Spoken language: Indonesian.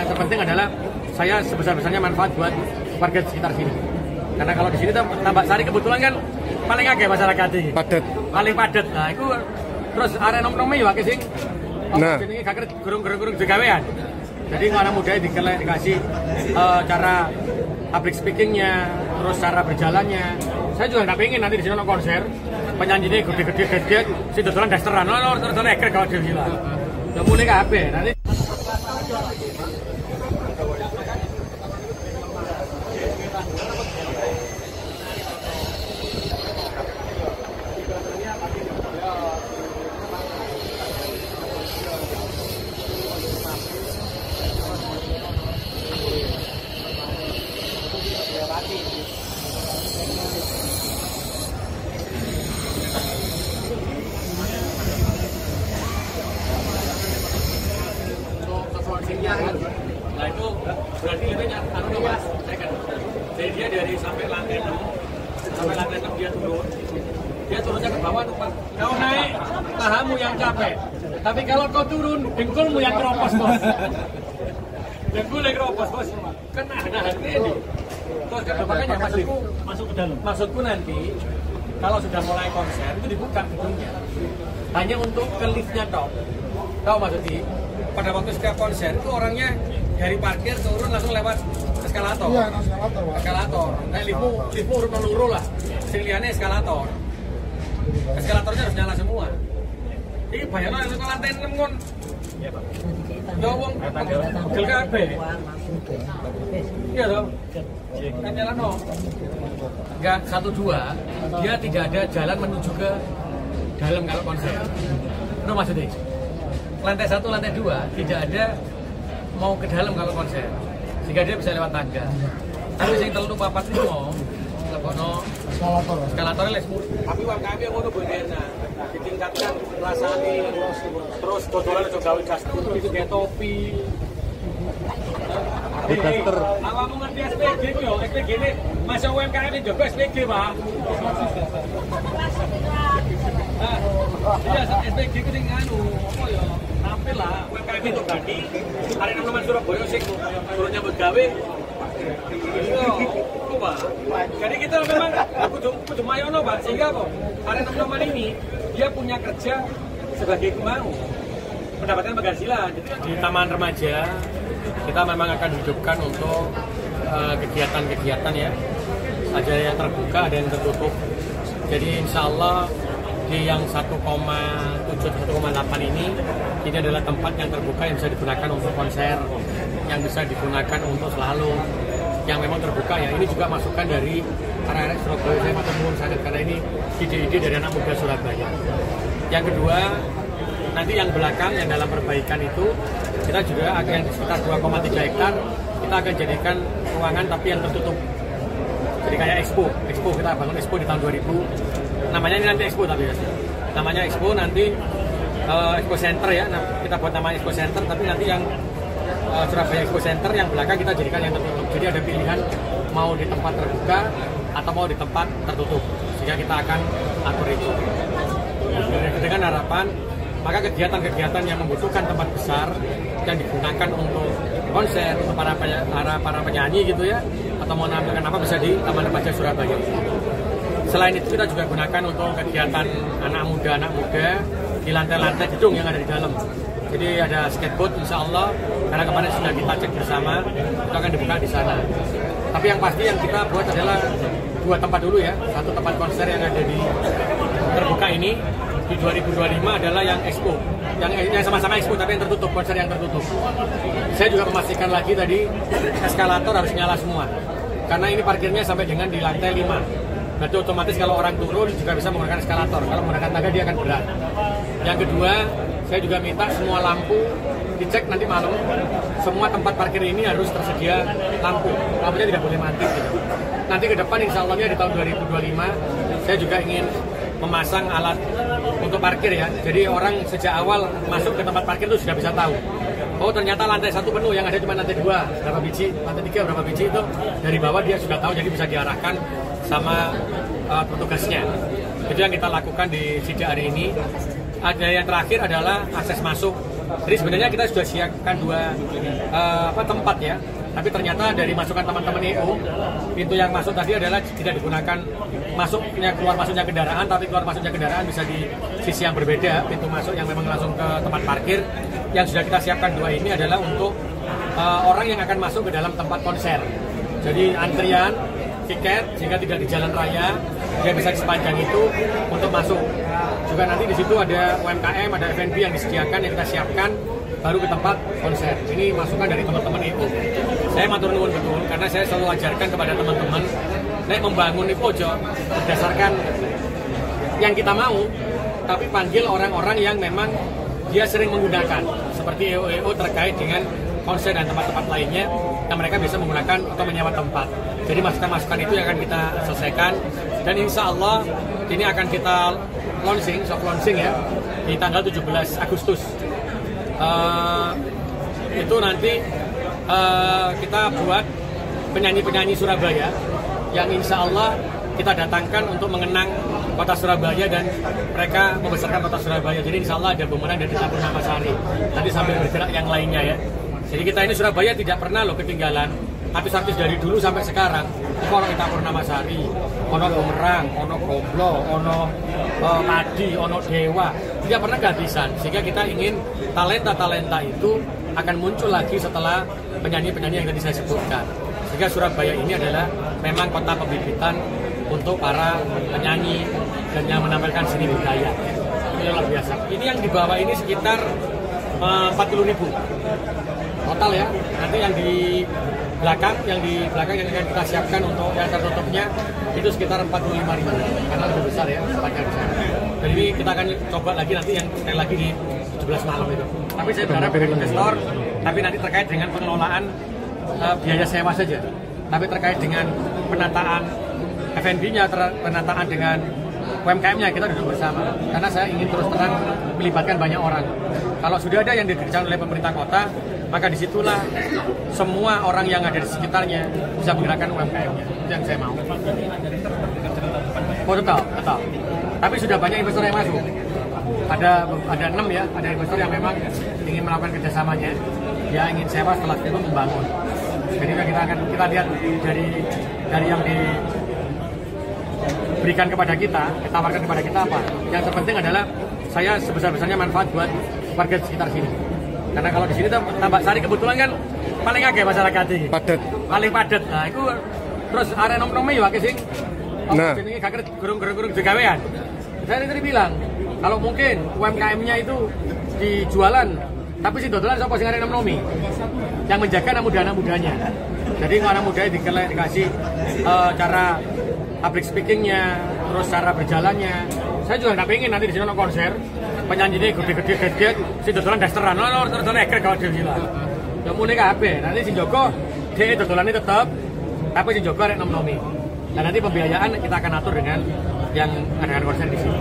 yang terpenting adalah saya sebesar-besarnya manfaat buat warga sekitar sini. Karena kalau di sini Tambak Sari kebetulan kan paling akeh masyarakat ini. Padat. Paling padat. Nah, itu terus area nom-nome ya akeh sing. Nah, ini kakek gurung-gurung digawean. Jadi anak muda dikasih cara public speakingnya, terus cara berjalannya. Saya juga nggak pengen nanti di sini konser penyanyinya gede-gede, si dodolan dasteran, terus neker kalau dia bilang. Udah mulai kabeh nanti. Nah itu berarti limitnya mas, jadi dia dari sampai lantai 6 dia turunnya ke bawah tuh. Kau naik pahamu yang capek, tapi kalau kau turun dengkulmu yang keropos bos. Dengkul yang keropos bos, kan nah ini. Terus makanya masuk ke dalam. Maksudku nanti kalau sudah mulai konser itu dibuka gedungnya, hanya untuk ke liftnya toh. Tahu maksudnya? Pada waktu setiap konser itu orangnya dari parkir turun langsung lewat eskalator. Iya, eskalator. Nah, liftmu urut meluru lah. Siliannya eskalator. Eskalatornya harus nyala semua. Ini bayangkan ke lantai 6 kon. Iya, Pak. Ya wong pegel kabeh. Iya toh. Kan nyala no. Enggak 1-2, dia tidak ada jalan menuju ke dalam kalau konser. Itu maksudnya. Lantai 1, lantai 2 tidak ada mau ke dalam kalau konser, sehingga dia bisa lewat tangga. Tapi yang terlalu papat itu mau lebono eskalator les. Tapi UMKM yang ngono benerna ditingkatkan rasane, terus dodolan aja gawe gas terus itu kayak topi. daster. Awakmu ngerti SPG ku yo, SPG ini masa UMKM ini juga SPG, Pak. Iya, SPG ku sing anu, apa ya? Tampil lah, UMKM itu tadi hari 6 Surabaya sing turun nyambut gawe. Iya, Pak. Jadi kita memang kudu mayono, Pak. Sehingga kok hari 6 ini dia punya kerja sebagai mau mendapatkan penghasilan. Jadi di taman remaja kita memang akan hidupkan untuk kegiatan-kegiatan ya. Ada yang terbuka, ada yang tertutup. Jadi insya Allah di yang 1,7, 1,8 ini adalah tempat yang terbuka yang bisa digunakan untuk konser, yang bisa digunakan untuk selalu, yang memang terbuka ya. Ini juga masukan dari anak-anak Surabaya, saya matur sangat karena ini ide-ide dari anak muda Surabaya. Yang kedua, nanti yang belakang yang dalam perbaikan itu kita juga akan sekitar 2,3 hektar kita akan jadikan ruangan tapi yang tertutup. Jadi kayak expo kita bangun expo di tahun 2000. Namanya ini nanti expo tapi ya. Namanya expo nanti expo center ya. Nah, kita buat namanya expo center tapi nanti yang Surabaya Expo Center yang belakang kita jadikan yang tertutup. Jadi ada pilihan mau di tempat terbuka atau mau di tempat tertutup. Sehingga kita akan atur itu. Dengan harapan maka kegiatan-kegiatan yang membutuhkan tempat besar yang digunakan untuk konser, untuk para penyanyi gitu ya, atau mau menampilkan apa bisa di Taman Remaja Surabaya. Selain itu kita juga gunakan untuk kegiatan anak muda di lantai-lantai gedung yang ada di dalam. Jadi ada skateboard insya Allah, karena kemarin sudah kita cek bersama, itu akan dibuka di sana. Tapi yang pasti yang kita buat adalah 2 tempat dulu ya. Satu tempat konser yang ada di terbuka ini, di 2025 adalah yang expo. Yang sama-sama expo tapi yang tertutup, konser yang tertutup. Saya juga memastikan lagi tadi, eskalator harus nyala semua. Karena ini parkirnya sampai dengan di lantai 5. Berarti otomatis kalau orang turun juga bisa menggunakan eskalator. Kalau menggunakan tangga dia akan berat. Yang kedua, saya juga minta semua lampu dicek nanti malam. Semua tempat parkir ini harus tersedia lampu. Lampunya tidak boleh mati. Gitu. Nanti ke depan insya Allahnya di tahun 2025 saya juga ingin memasang alat untuk parkir ya. Jadi orang sejak awal masuk ke tempat parkir itu sudah bisa tahu. Oh ternyata lantai 1 penuh, yang ada cuma lantai 2 berapa biji, lantai 3 berapa biji itu dari bawah dia sudah tahu, jadi bisa diarahkan sama petugasnya. Itu yang kita lakukan di sidak hari ini. Ada yang terakhir adalah akses masuk Jadi sebenarnya kita sudah siapkan dua tempat ya. Tapi ternyata dari masukan teman-teman EO, pintu yang masuk tadi adalah tidak digunakan keluar masuknya kendaraan, tapi keluar masuknya kendaraan bisa di sisi yang berbeda. Pintu masuk yang memang langsung ke tempat parkir. Yang sudah kita siapkan dua ini adalah untuk orang yang akan masuk ke dalam tempat konser. Jadi antrian tiket jika tidak di jalan raya, dia bisa di sepanjang itu untuk masuk. Juga nanti di situ ada UMKM, ada F&B yang disediakan, yang kita siapkan baru ke tempat konser. Ini masukan dari teman-teman EO. Saya matur nuwun betul karena saya selalu ajarkan kepada teman-teman nek membangun di pojok berdasarkan yang kita mau, tapi panggil orang-orang yang memang dia sering menggunakan seperti EO terkait dengan konser dan tempat-tempat lainnya yang mereka bisa menggunakan atau menyewa tempat. Jadi masukan-masukan itu yang akan kita selesaikan dan insya Allah ini akan kita soft launching ya di tanggal 17 Agustus. Itu nanti kita buat penyanyi-penyanyi Surabaya yang insya Allah kita datangkan untuk mengenang kota Surabaya dan mereka membesarkan kota Surabaya. Jadi insya Allah ada pemeran dari Desa Purnamasari. Nanti sambil bergerak yang lainnya ya. Jadi kita ini Surabaya tidak pernah loh ketinggalan. Artis-artis dari dulu sampai sekarang. Ono Ita Purnamasari, ono Bumerang, ono Goblo, ono Padi, ono Dewa. Tidak pernah kehabisan. Sehingga kita ingin talenta-talenta itu akan muncul lagi setelah penyanyi-penyanyi yang tadi saya sebutkan. Sehingga Surabaya ini adalah memang kota pembibitan untuk para penyanyi dan yang menampilkan seni budaya. Ini luar biasa. Ini yang di bawah ini sekitar 40.000 total ya. Nanti yang di belakang yang akan kita siapkan untuk yang tertutupnya itu sekitar 45.000 karena lebih besar ya tempatnya di sana. Dan ini kita akan coba lagi nanti yang sekali lagi di 17 malam itu. Tapi saya berharap dari investor, tapi nanti terkait dengan pengelolaan biaya sewa saja. Tapi terkait dengan penataan F&B-nya, penataan dengan UMKM-nya kita duduk bersama. Karena saya ingin terus terang melibatkan banyak orang. Kalau sudah ada yang dikerjakan oleh pemerintah kota, maka disitulah semua orang yang ada di sekitarnya bisa menggerakkan UMKM-nya. Itu yang saya mau. Oh betul. Tapi sudah banyak investor yang masuk. Ada 6 ya, ada investor yang memang ingin melakukan kerjasamanya. Dia ingin sewa setelah itu membangun. Jadi kita lihat dari yang diberikan kepada kita, tawarkan kepada kita apa. Yang terpenting adalah saya sebesar-besarnya manfaat buat warga sekitar sini. Karena kalau di sini Tambak Sari kebetulan kan paling agak masyarakat ini. Paling padat. Nah, itu terus area nom-nome ya akeh sing. Nah, jenenge gak gerung-gerung digawean. Saya tadi bilang, kalau mungkin UMKM-nya itu dijualan, tapi si dodolan sapa sing area nom-nome? Yang menjaga anak muda-mudanya. Jadi anak muda dikasih cara public speaking-nya, terus cara berjalannya. Saya juga nggak pengen nanti di sini nonton konser, penyanyinya gede-gede, si dodolan dasteran, terus eker kalau dia bilang. Ya mulai kabeh, nanti si Joko, dia dodolannya tetap, tapi si Joko ada nom-nomi. Dan nanti pembiayaan kita akan atur dengan yang adakan konser di sini.